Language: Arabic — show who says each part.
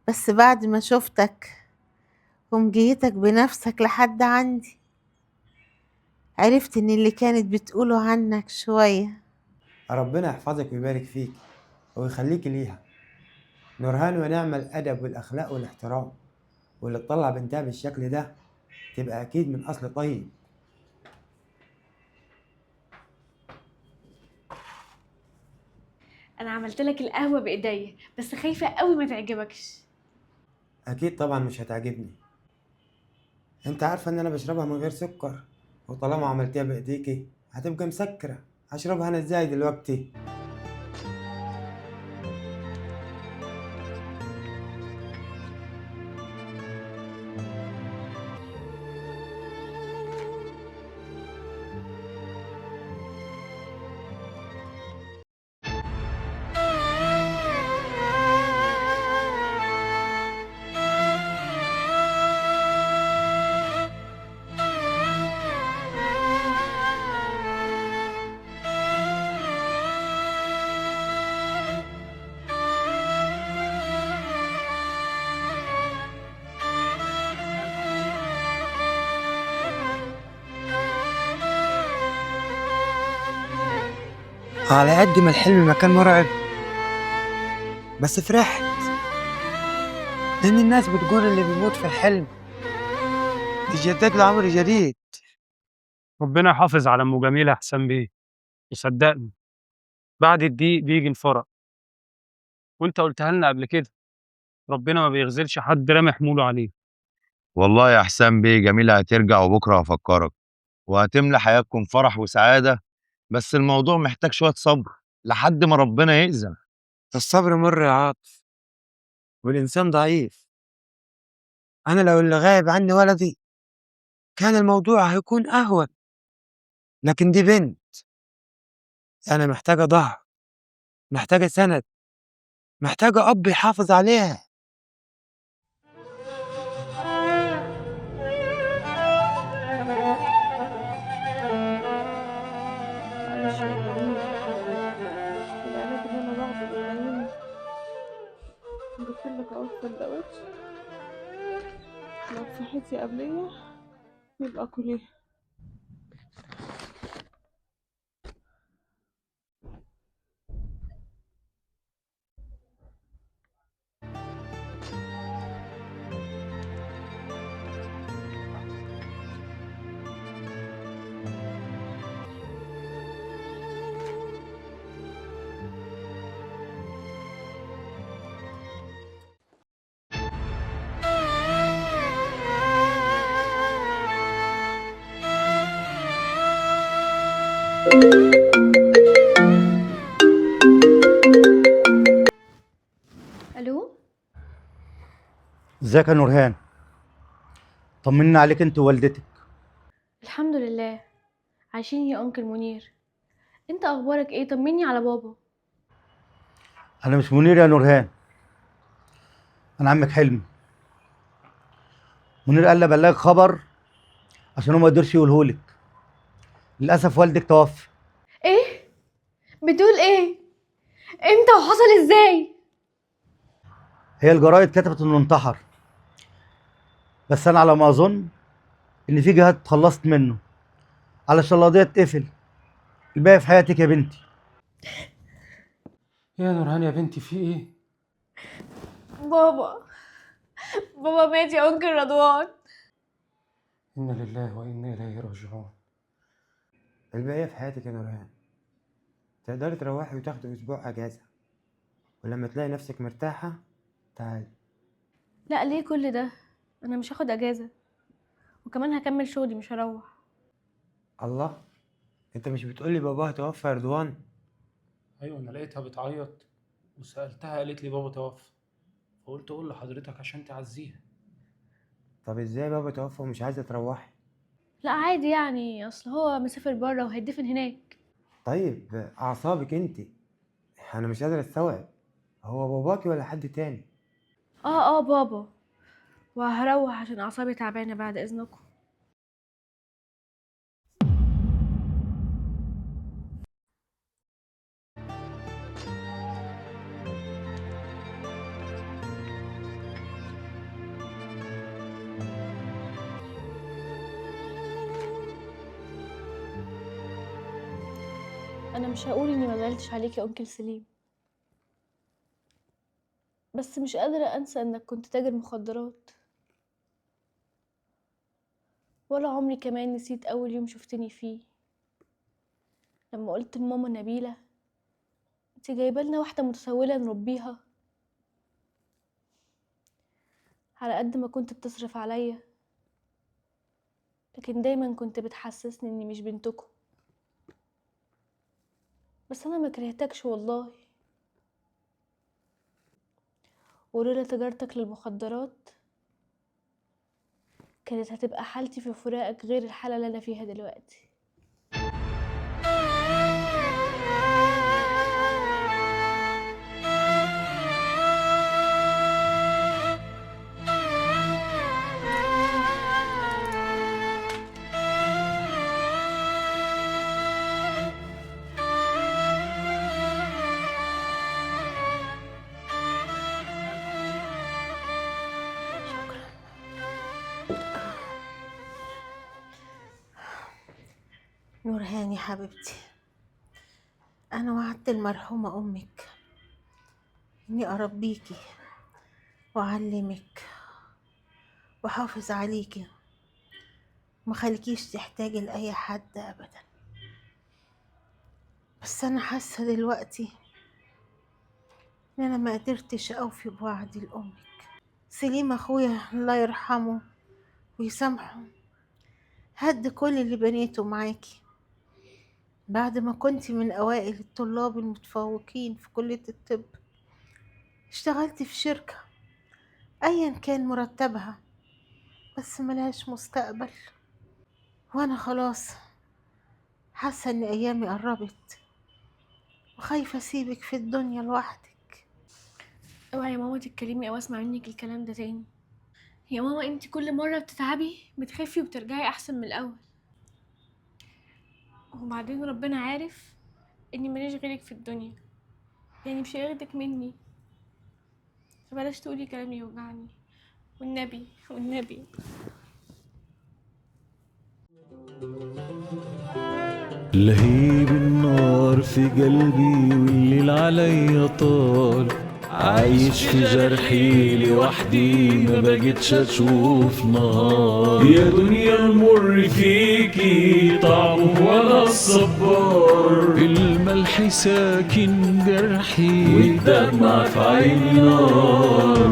Speaker 1: بس بعد ما شفتك ومجيتك بنفسك لحد عندي عرفت ان اللي كانت بتقوله عنك شوية.
Speaker 2: ربنا يحفظك ويبارك فيك ويخليك ليها. نورهان ونعم الأدب والأخلاق والاحترام، واللي تطلع بنتها بالشكل ده تبقى أكيد من أصل طيب.
Speaker 3: انا عملت لك القهوه بايديا، بس خايفه قوي ما تعجبكش.
Speaker 2: أكيد طبعا مش هتعجبني. أنت عارفة إن أنا بشربها من غير سكر، وطالما عملتيها بإيديكي هتبقى مسكرة. هشربها أنا إزاي دلوقتي؟ على قد ما الحلم ما كان مرعب، بس فرحت لأن الناس بتقول اللي بيموت في الحلم يتجدد له عمر جديد.
Speaker 4: ربنا يحافظ على ام جميله يا حسام بيه. وصدقني بعد الضيق بيجي الفرج، وانت قلتها لنا قبل كده، ربنا ما بيغزلش حد رامي حموله عليه.
Speaker 5: والله يا حسام بيه جميلة هترجع وبكرة هفكرك، وهتملى حياتكم فرح وسعادة. بس الموضوع محتاج شوية صبر لحد ما ربنا يأذن.
Speaker 2: الصبر مر يا عاطف، والإنسان ضعيف. أنا لو اللي غايب عني ولدي كان الموضوع هيكون أهون، لكن دي بنت. أنا محتاجة ظهر، محتاجة سند، محتاجة أب يحافظ عليها.
Speaker 6: معلش يا جميل، العلاج اللي انا باخده بينيمني. جبتلك اهو السندوتش، لو صحيتي قبلية يبقى كليه.
Speaker 3: الو.
Speaker 7: ازيك يا نورهان؟ طمنا عليك انت ووالدتك.
Speaker 3: الحمد لله، عايشين يا انكل منير. انت اخبارك ايه؟ طمني على بابا.
Speaker 7: انا مش منير يا نورهان، انا عمك حلمي. منير قال لي ابلغك خبر عشان هو ما يقدرش يقولهولك. للاسف والدك توفى.
Speaker 3: ايه؟ بتقول ايه؟ امتى وحصل ازاي؟
Speaker 7: هي الجرايد كتبت انه انتحر، بس انا على ما اظن ان في جهات اتخلصت منه علشان القضيه تقفل. الباقي في حياتك يا بنتي.
Speaker 4: يا نورهان يا بنتي في ايه؟
Speaker 3: بابا، بابا مات يا انكل رضوان.
Speaker 4: انا لله وانا اليه راجعون.
Speaker 2: الباقية في حياتك يا نورهان. تقدري تروحي وتاخدي أسبوع أجازة، ولما تلاقي نفسك مرتاحة تعالي.
Speaker 3: لا، ليه كل ده؟ انا مش هاخد اجازه، وكمان هكمل شغلي مش هروح.
Speaker 2: الله، أنت مش بتقولي باباها توفى يا رضوان؟
Speaker 4: ايوه انا لقيتها بتعيط وسالتها قالت لي بابا توفى، فقلت اقول لحضرتك عشان تعزيها.
Speaker 2: طب إزاي بابا توفى ومش عايزة تروحي؟
Speaker 3: لا عادي يعني، اصل هو مسافر بره وهيدفن هناك.
Speaker 2: طيب أعصابك أنت، أنا مش قادر أستوعب. هو باباكي ولا حد تاني؟
Speaker 3: اه بابا، وهروح عشان اعصابي تعبانه بعد اذنكم. انا مش هقول اني ما زعلتش عليك يا انكل سليم، بس مش قادرة انسى انك كنت تاجر مخدرات، ولا عمري كمان نسيت اول يوم شفتني فيه لما قلت لماما نبيلة انت جايبه لنا واحدة متسولة نربيها. على قد ما كنت بتصرف عليا، لكن دايما كنت بتحسسني اني مش بنتكم. بس انا ما كرهتكش والله، ولولا تجارتك للمخدرات كانت هتبقى حالتي في فراقك غير الحالة اللي انا فيها دلوقتي.
Speaker 1: نورهان يا حبيبتي، أنا وعدت المرحومة أمك إني أربيكي وأعلمك وأحافظ عليكي ومخليكيش تحتاجي لأي حد أبدا. بس أنا حاسة دلوقتي إن أنا ما قدرتش أوفي بوعدي لأمك. سليم أخويا الله يرحمه ويسامحه هد كل اللي بنيته معاكي بعد ما كنتي من أوائل الطلاب المتفوقين في كلية الطب. اشتغلتي في شركة أيا كان مرتبها بس ملهاش مستقبل، وأنا خلاص حاسة إن أيامي قربت وخايفة أسيبك في الدنيا لوحدك.
Speaker 3: اوعي يا ماما تتكلمي او اسمع منك الكلام ده تاني. يا ماما انتي كل مرة بتتعبي بتخفي وبترجعي احسن من الاول، وبعدين ربنا عارف اني ماليش غيرك في الدنيا، يعني مش هياخدك مني، فبلاش تقولي كلام يوجعني والنبي والنبي.
Speaker 8: لهيب النار في قلبي والليل عليا طال، عايش في جرحي لوحدي ما بقتش اشوف نار. يا دنيا المر فيكي طعمه وانا الصبار، الملح ساكن جرحي والدمع في عيني نار.